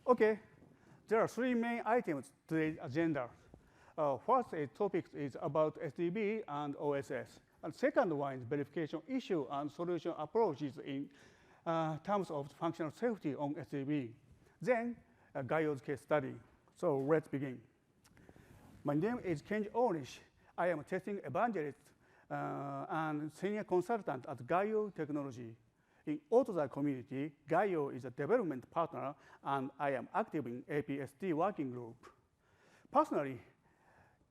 Okay, there are three main items to today's agenda. First topic is about SDV and OSS. And second one is verification issue and solution approaches in terms of functional safety on SDV. Then GAIO's case study. So let's begin. My name is Kenji Onishi. I am a testing evangelist and senior consultant at GAIO Technology. In AutoZa community, GAIO is a development partner, and I am active in APST working group. Personally,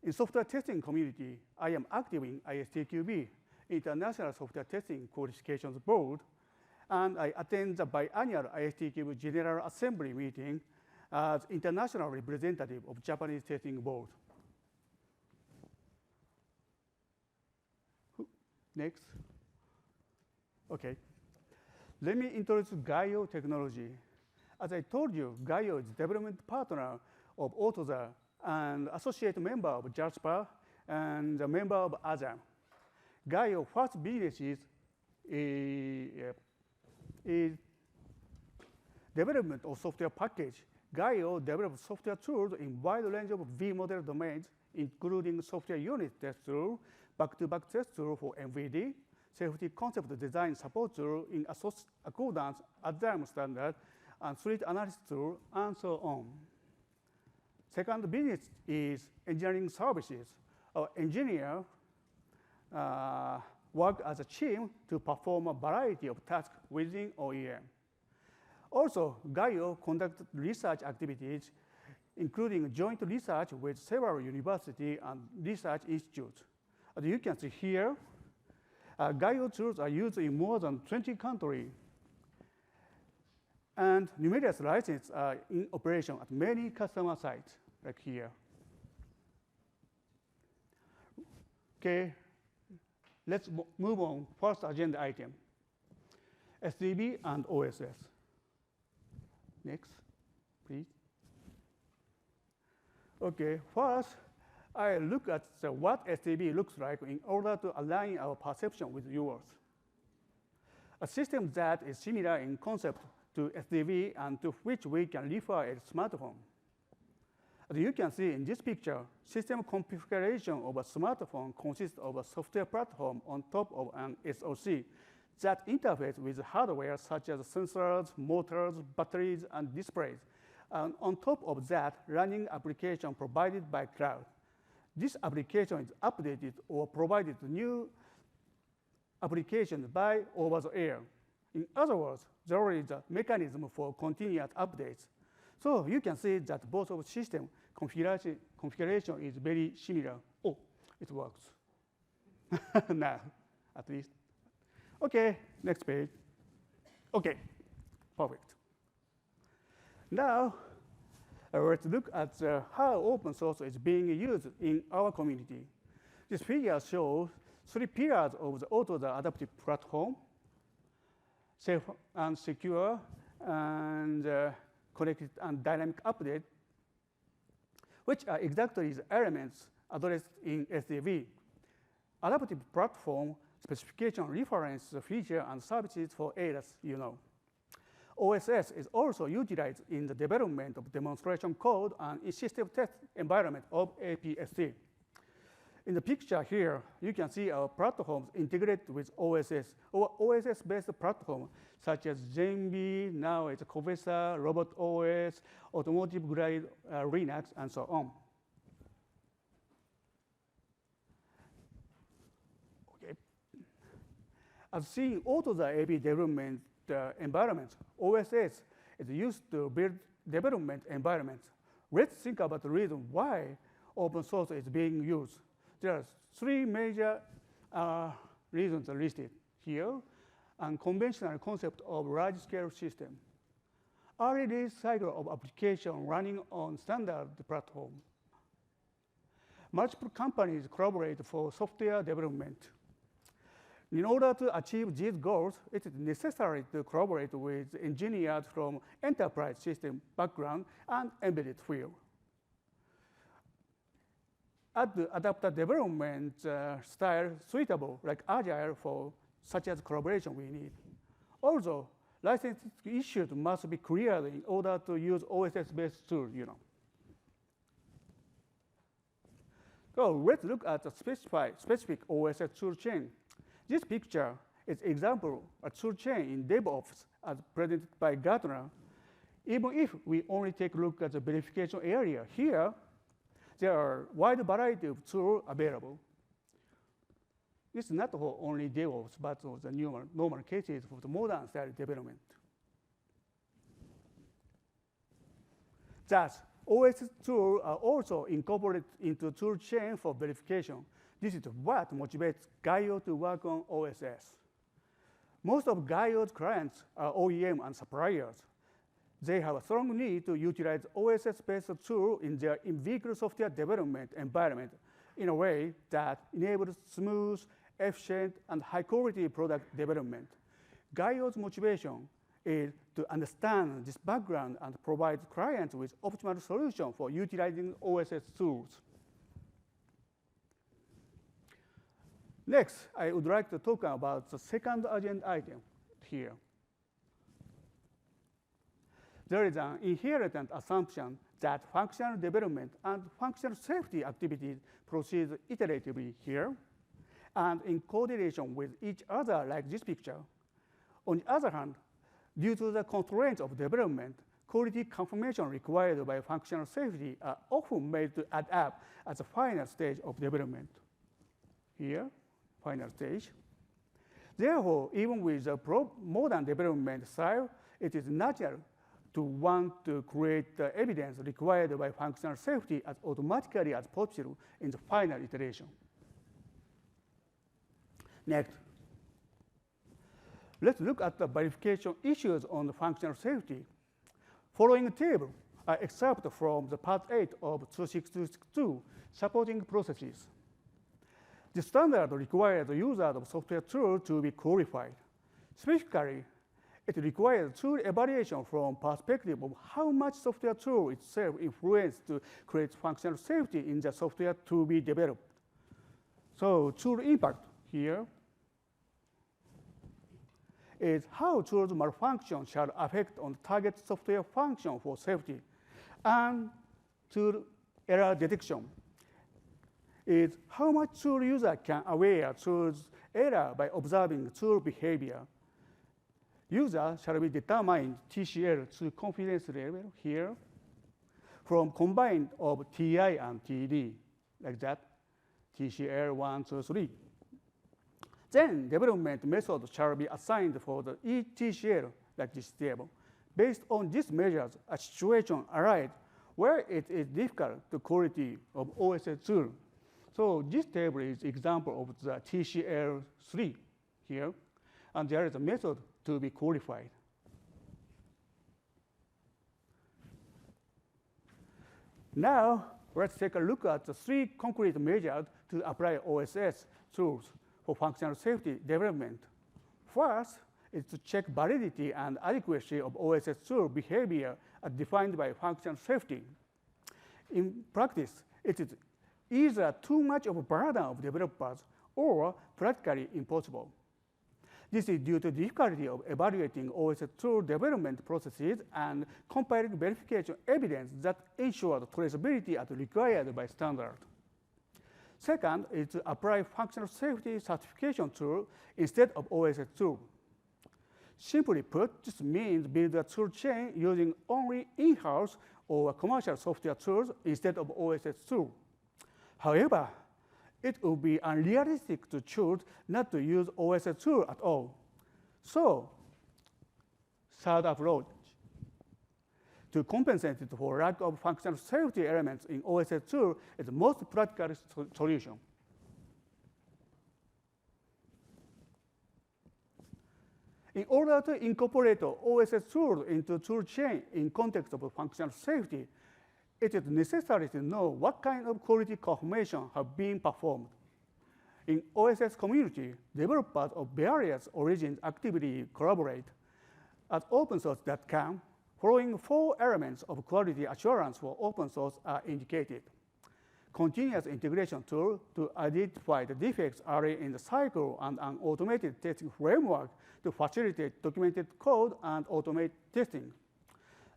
in software testing community, I am active in ISTQB, International Software Testing Qualifications Board, and I attend the biannual ISTQB General Assembly meeting as international representative of Japanese Testing Board. Next. Okay. Let me introduce GAIO technology. As I told you, GAIO is development partner of AutoZa and associate member of JASPA and a member of ASAM. GAIO first business is development of software package. GAIO develops software tools in wide range of V-model domains, including software unit test tool, back-to-back test tool for MVD, safety concept design support tool in accordance ASAM standard, and threat analysis tool, and so on. Second business is engineering services. Our engineers work as a team to perform a variety of tasks within OEM. Also, GAIO conducts research activities, including joint research with several universities and research institutes. As you can see here, GAIO tools are used in more than 20 countries, and numerous licenses are in operation at many customer sites, like here. Okay, let's move on. First agenda item, SDV and OSS. Next, please. Okay, first, I look at what SDV looks like in order to align our perception with yours. A system that is similar in concept to SDV and to which we can refer as smartphone. As you can see in this picture, system configuration of a smartphone consists of a software platform on top of an SoC that interfaces with hardware such as sensors, motors, batteries, and displays. And on top of that, running application provided by cloud. This application is updated or provided new applications by over the air. In other words, there is a mechanism for continuous updates. So you can see that both of system configuration is very similar. Oh, it works. Now, at least. Okay, next page. Okay, perfect. Now, let's look at how open source is being used in our community. This figure shows three pillars of the AutoZa adaptive platform: safe and secure, and connected and dynamic update, which are exactly the elements addressed in SDV. Adaptive platform specification reference feature and services for ADAS, you know. OSS is also utilized in the development of demonstration code and in system test environment of APST. In the picture here, you can see our platforms integrated with OSS or OSS-based platform such as Zenby, now it's Covesa, Robot OS, automotive-grade Linux, and so on. Okay. As seen AutoZa AP development environments, OSS is used to build development environments. Let's think about the reason why open source is being used. There are three major reasons listed here, and conventional concept of large-scale system. Early release cycle of application running on standard platform. Multiple companies collaborate for software development. In order to achieve these goals, it is necessary to collaborate with engineers from enterprise system background and embedded field. Add the adapter development style suitable, like agile, for such as collaboration we need. Also, license issues must be cleared in order to use OSS-based tools, So let's look at the specific OSS tool chain. This picture is example of tool chain in DevOps as presented by Gartner. Even if we only take a look at the verification area here, there are a wide variety of tools available. It's not for only DevOps, but for the normal cases for the modern style development. Thus, OSS tools are also incorporated into tool chain for verification. This is what motivates GAIO to work on OSS. Most of GAIO's clients are OEM and suppliers. They have a strong need to utilize OSS-based tools in their in-vehicle software development environment in a way that enables smooth, efficient, and high-quality product development. GAIO's motivation is to understand this background and provide clients with optimal solution for utilizing OSS tools. Next, I would like to talk about the second agenda item here. There is an inherent assumption that functional development and functional safety activities proceed iteratively here and in coordination with each other like this picture. On the other hand, due to the constraints of development, quality confirmation required by functional safety are often made to add up at the final stage of development. Here, final stage. Therefore, even with the modern development style, it is natural to want to create the evidence required by functional safety as automatically as possible in the final iteration. Next, let's look at the verification issues on the functional safety. Following table are excerpts from the part 8 of 26262, supporting processes. The standard requires the user of software tool to be qualified. Specifically, it requires tool evaluation from perspective of how much software tool itself influences to create functional safety in the software to be developed. So tool impact here is how tools malfunction shall affect on target software function for safety. And tool error detection is how much tool user can aware tool's error by observing tool behavior. User shall be determined TCL to confidence level here from combined of TI and TD, like that, TCL 1, 2, 3. Then development method shall be assigned for the each TCL, like this table. Based on these measures, a situation arises where it is difficult to quality of OSS tool. So this table is example of the TCL3 here, and there is a method to be qualified. Now, let's take a look at the 3 concrete measures to apply OSS tools for functional safety development. First is to check validity and adequacy of OSS tool behavior as defined by functional safety. In practice, it is either too much of a burden of developers or practically impossible. This is due to the difficulty of evaluating OSS tool development processes and comparing verification evidence that ensures traceability as required by standard. Second is to apply functional safety certification tool instead of OSS tool. Simply put, this means build a tool chain using only in-house or commercial software tools instead of OSS tool. However, it would be unrealistic to choose not to use OSS tool at all. So, third approach, to compensate for lack of functional safety elements in OSS tool is the most practical solution. In order to incorporate OSS tools into tool chain in context of functional safety, it is necessary to know what kind of quality confirmation have been performed. In OSS community, developers of various origins actively collaborate. At opensource.com, following 4 elements of quality assurance for open source are indicated. continuous integration tool to identify the defects early in the cycle and an automated testing framework to facilitate documented code and automate testing.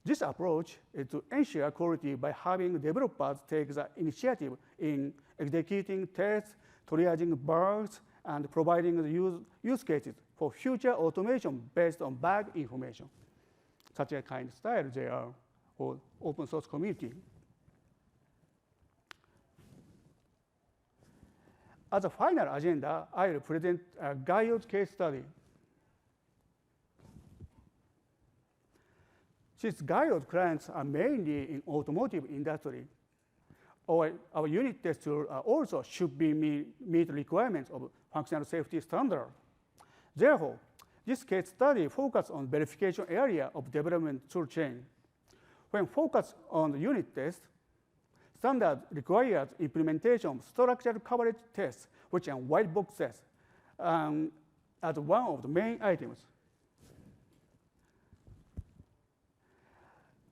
This approach is to ensure quality by having developers take the initiative in executing tests, triaging bugs, and providing the use cases for future automation based on bug information. Such a kind of style they are for open source community. As a final agenda, I will present a GAIO case study. Since GAIO clients are mainly in automotive industry, our unit test tool also should be meet requirements of functional safety standard. Therefore, this case study focuses on verification area of development tool chain. When focused on the unit test, standard requires implementation of structural coverage tests, which are white box tests, as one of the main items.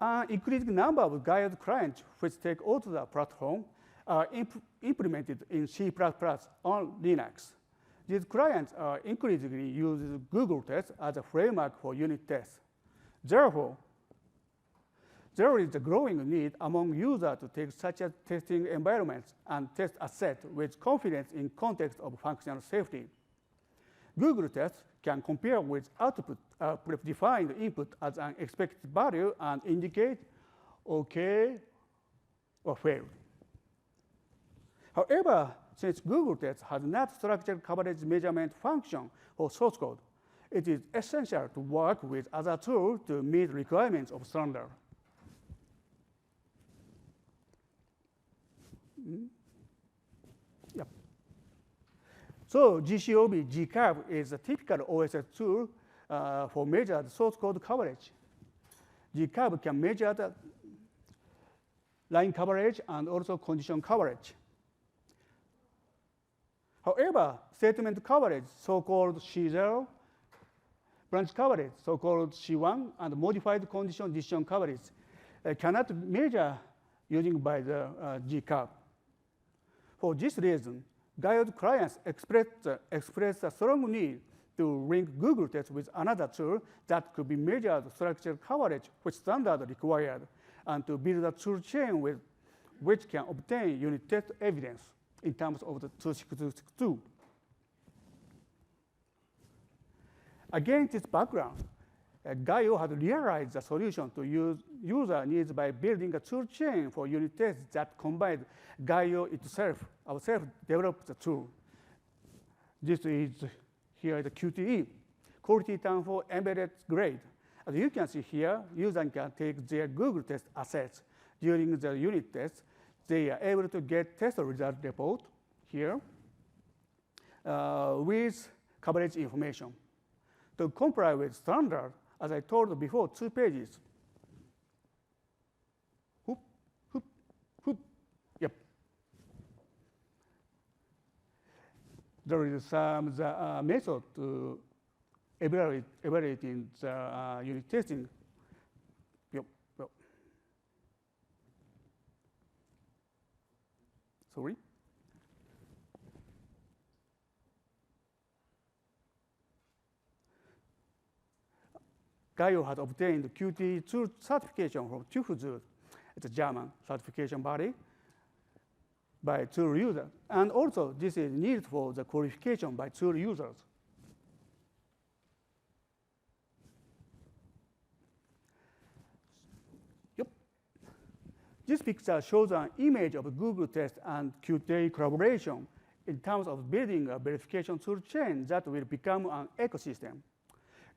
An increasing number of GAIO clients which take auto the platform are implemented in C++ on Linux. These clients are increasingly use Google tests as a framework for unit tests. Therefore, there is a growing need among users to take such as testing environments and test assets with confidence in context of functional safety. Google tests can compare with output predefined input as an expected value and indicate OK or failed. However, since Google tests has not structured coverage measurement function for source code, it is essential to work with other tools to meet requirements of standard. Yep. So GCOB, GCAB is a typical OSS tool for measured source code coverage. GCAB can measure the line coverage and also condition coverage. However, statement coverage, so-called C0, branch coverage, so-called C1, and modified condition decision coverage cannot measure using by the GCAB. For this reason, GAIO clients express a strong need to link Google tests with another tool that could be measured structural coverage which standard required, and to build a tool chain with which can obtain unit test evidence in terms of the 2622. Against this background, GAIO has realized the solution to user needs by building a tool chain for unit tests that combines GAIO itself, our self-developed tool. This is here the QTE, quality term for embedded grade. As you can see here, users can take their Google test assets during the unit test. They are able to get test result report here with coverage information. To comply with standard, as I told before, 2 pages. Whoop, whoop, whoop. Yep. There is some method to evaluating the unit testing. Yep. Yep. Sorry. GAIO has obtained Qt tool certification from TÜV. It's a German certification body by tool users. And also, this is needed for the qualification by tool users. Yep. This picture shows an image of a Google test and Qt collaboration in terms of building a verification tool chain that will become an ecosystem.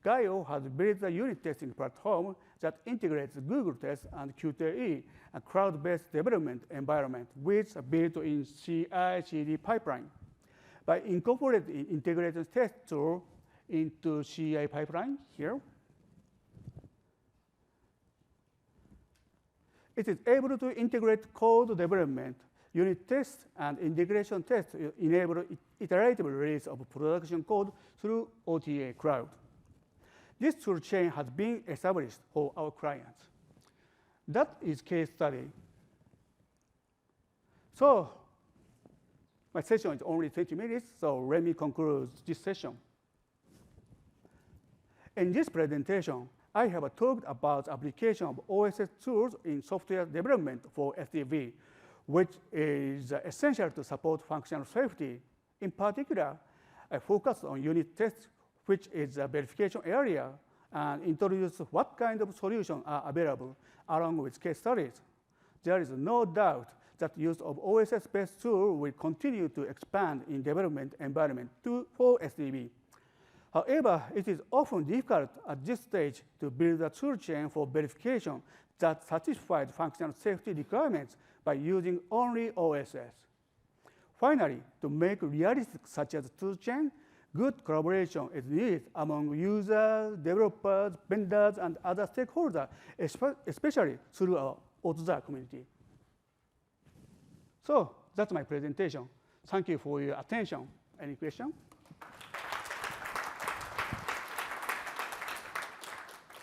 GAIO has built a unit testing platform that integrates Google tests and QTE, a cloud-based development environment with a built-in CI/CD pipeline. By incorporating integrated test tool into CI pipeline here, it is able to integrate code development, unit tests, and integration tests to enable iterative release of production code through OTA cloud. This tool chain has been established for our clients. That is case study. So my session is only 20 minutes, so let me conclude this session. In this presentation, I have talked about application of OSS tools in software development for SDV, which is essential to support functional safety. In particular, I focused on unit tests, which is a verification area, and introduced what kind of solutions are available along with case studies. There is no doubt that use of OSS-based tools will continue to expand in development environment for SDV. However, it is often difficult at this stage to build a tool chain for verification that satisfies functional safety requirements by using only OSS. Finally, to make realistic such a tool chain, good collaboration is needed among users, developers, vendors, and other stakeholders, especially through our OTZA community. So that's my presentation. Thank you for your attention. Any questions?